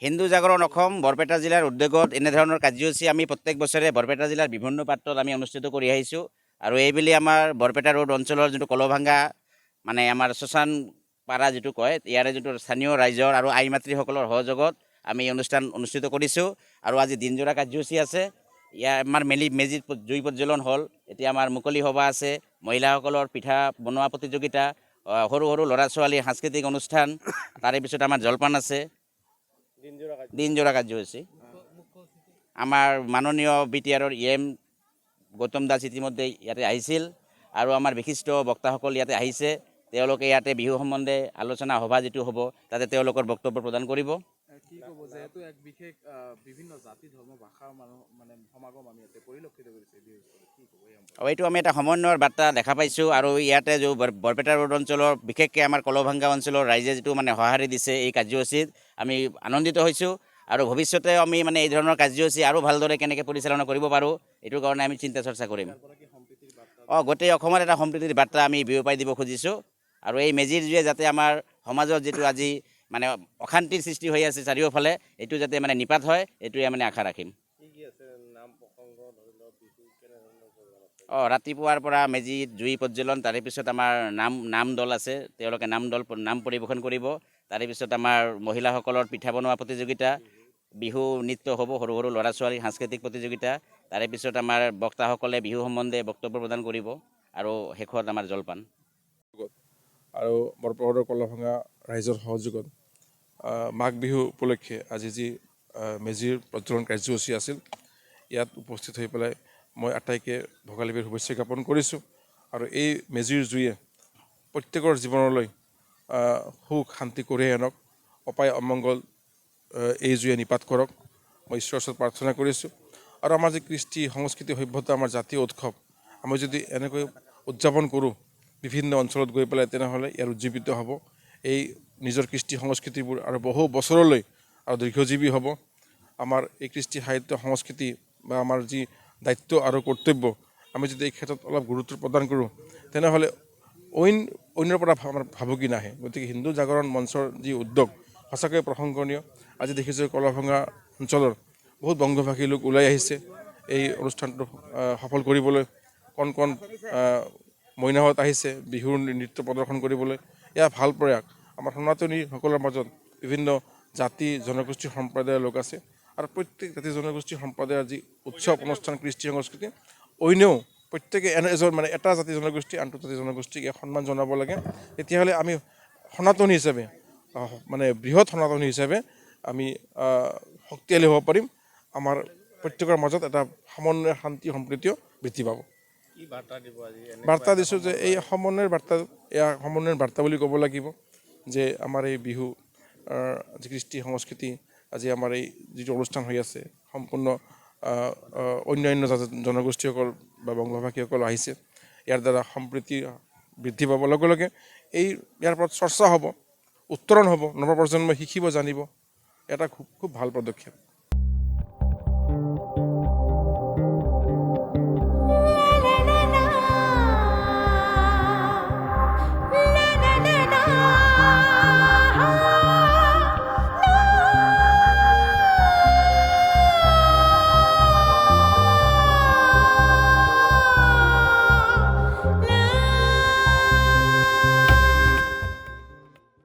হিন্দু জাগৰণ অসম বৰপেটা জিলাৰ উদ্যোগত এনেধৰণৰ কাৰ্যসূচী আমি প্ৰত্যেক বছৰে বৰপেটা জিলাৰ বিভিন্ন পাত্ৰত আমি অনুষ্ঠিত কৰি আহিছোঁ আৰু এইবুলি আমাৰ বৰপেটা ৰোড অঞ্চলৰ যিটো কলভাংগা মানে আমাৰ শ্মশান পাৰা যিটো কয় ইয়াৰে যিটো স্থানীয় ৰাইজৰ আৰু আই মাতৃসকলৰ সহযোগত আমি অনুষ্ঠান অনুষ্ঠিত কৰিছোঁ আৰু আজি দিনজোৰা কাৰ্যসূচী আছে। ইয়াৰ আমাৰ মেজিত জুই প্ৰজ্বলন হ'ল। এতিয়া আমাৰ মুকলি সভা আছে, মহিলাসকলৰ পিঠা বনোৱা প্ৰতিযোগিতা, সৰু সৰু ল'ৰা ছোৱালীৰ সাংস্কৃতিক অনুষ্ঠান, তাৰে পিছত আমাৰ জলপান আছে। দিনজোৰা কাৰ্যসূচী আমাৰ মাননীয় BTRৰ EM গৌতম দাস ইতিমধ্যে ইয়াতে আহিছিল আৰু আমাৰ বিশিষ্ট বক্তাসকল ইয়াতে আহিছে। তেওঁলোকে ইয়াতে বিহু সম্বন্ধে আলোচনা সভা যিটো হ'ব তাতে তেওঁলোকৰ বক্তব্য প্ৰদান কৰিব। কি ক'ব যেহেতু এক বিশেষ বিভিন্ন জাতি ধৰ্ম ভাষাৰ মানুহ মানে সমাগম আমি ইয়াতে পৰিলক্ষিত কৰিছে বিহু কি ক'ব এইটো আমি এটা সমন্বয়ৰ বাৰ্তা দেখা পাইছোঁ আৰু ইয়াতে যে বৰপেটা ৰোড অঞ্চলৰ বিশেষকৈ আমাৰ কলভাংগা অঞ্চলৰ ৰাইজে যিটো মানে সঁহাৰি দিছে এই কাৰ্যসূচীত আমি আনন্দিত হৈছোঁ আৰু ভৱিষ্যতে আমি মানে এই ধৰণৰ কাৰ্যসূচী আৰু ভালদৰে কেনেকৈ পৰিচালনা কৰিব পাৰোঁ এইটোৰ কাৰণে আমি চিন্তা চৰ্চা কৰিম। গোটেই অসমত এটা সম্প্ৰীতিৰ বাৰ্তা আমি বিয়পাই দিব খুজিছোঁ আৰু এই মেজিৰ জুয়ে যাতে আমাৰ সমাজত যিটো আজি মানে অশান্তিৰ সৃষ্টি হৈ আছে চাৰিওফালে এইটো যাতে মানে নিপাত হয় এইটোৱে মানে আশা ৰাখিম। ৰাতিপুৱাৰ পৰা মেজিত জুই প্ৰজ্বলন, তাৰে পিছত আমাৰ নাম দল আছে, তেওঁলোকে নাম পৰিৱেশন কৰিব। তাৰে পিছত আমাৰ মহিলাসকলৰ পিঠা বনোৱা প্ৰতিযোগিতা, বিহু নৃত্য হ'ব, সৰু সৰু ল'ৰা ছোৱালীৰ সাংস্কৃতিক প্ৰতিযোগিতা, তাৰে পিছত আমাৰ বক্তাসকলে বিহু সম্বন্ধে বক্তব্য প্ৰদান কৰিব আৰু শেষত আমাৰ জলপান। আৰু বৰপেটা কলভাংগা ৰাইজৰ সহযোগত মাঘ বিহু উপলক্ষে আজি যি মেজিৰ প্ৰজ্বলন কাৰ্যসূচী আছিল ইয়াত উপস্থিত হৈ পেলাই মই আটাইকে ভোগালী বিহুৰ শুভেচ্ছা জ্ঞাপন কৰিছোঁ আৰু এই মেজিৰ জুয়ে প্ৰত্যেকৰ জীৱনলৈ সুখ শান্তি কঢ়িয়াই আনক, অপায় অমংগল এই জুয়ে নিপাত কৰক, মই ঈশ্বৰৰ ওচৰত প্ৰাৰ্থনা কৰিছোঁ। আৰু আমাৰ যি কৃষ্টি সংস্কৃতি সভ্যতা আমাৰ জাতীয় উৎসৱ আমি যদি এনেকৈ উদযাপন কৰোঁ বিভিন্ন অঞ্চলত গৈ পেলাই তেনেহ'লে ইয়াৰ উজ্জীৱিত হ'ব এই নিজৰ কৃষ্টি সংস্কৃতিবোৰ আৰু বহু বছৰলৈ আৰু দীৰ্ঘজীৱী হ'ব। আমাৰ এই কৃষ্টি সাহিত্য সংস্কৃতি বা আমাৰ যি দায়িত্ব আৰু কৰ্তব্য আমি যদি এই ক্ষেত্ৰত অলপ গুৰুত্ব প্ৰদান কৰোঁ তেনেহ'লে অন্যৰ পৰা আমাৰ ভাবুকি নাহে। গতিকে হিন্দু জাগৰণ মঞ্চৰ যি উদ্যোগ সঁচাকৈ প্ৰশংসনীয়। আজি দেখিছোঁ কলভাংগা অঞ্চলৰ বহুত বংগভাষী লোক ওলাই আহিছে এই অনুষ্ঠানটো সফল কৰিবলৈ। কণ কণ মইনাহঁত আহিছে বিহুৰ নৃত্য প্ৰদৰ্শন কৰিবলৈ। এয়া ভাল প্ৰয়াস। আমাৰ সনাতনীসকলৰ মাজত বিভিন্ন জাতি জনগোষ্ঠী সম্প্ৰদায়ৰ লোক আছে আৰু প্ৰত্যেক জাতি জনগোষ্ঠী সম্প্ৰদায়ৰ যি উৎসৱ অনুষ্ঠান কৃষ্টি সংস্কৃতি অন্যও প্ৰত্যেকে এটা জাতি জনগোষ্ঠী আনটো জাতি জনগোষ্ঠীক সন্মান জনাব লাগে। তেতিয়াহ'লে আমি সনাতনী হিচাপে বৃহৎ সনাতনী হিচাপে আমি শক্তিশালী হ'ব পাৰিম। আমাৰ প্ৰত্যেকৰ মাজত এটা সমন্বয় শান্তি সম্প্ৰীতিও বৃদ্ধি পাব। বাৰ্তা দিছোঁ যে এই সমন্বয়ৰ বাৰ্তা বুলি ক'ব লাগিব যে আমাৰ এই বিহু যি কৃষ্টি সংস্কৃতি আজি আমাৰ এই যিটো অনুষ্ঠান হৈ আছে সম্পূৰ্ণ অন্যান্য জনগোষ্ঠীসকল বা বংগভাষীসকল আহিছে। ইয়াৰ দ্বাৰা সম্প্ৰীতি বৃদ্ধি পাব, লগে লগে ইয়াৰ ওপৰত চৰ্চা হ'ব, উত্তৰণ হ'ব, নৱপ্ৰজন্মই শিকিব জানিব। এটা খুব ভাল পদক্ষেপ।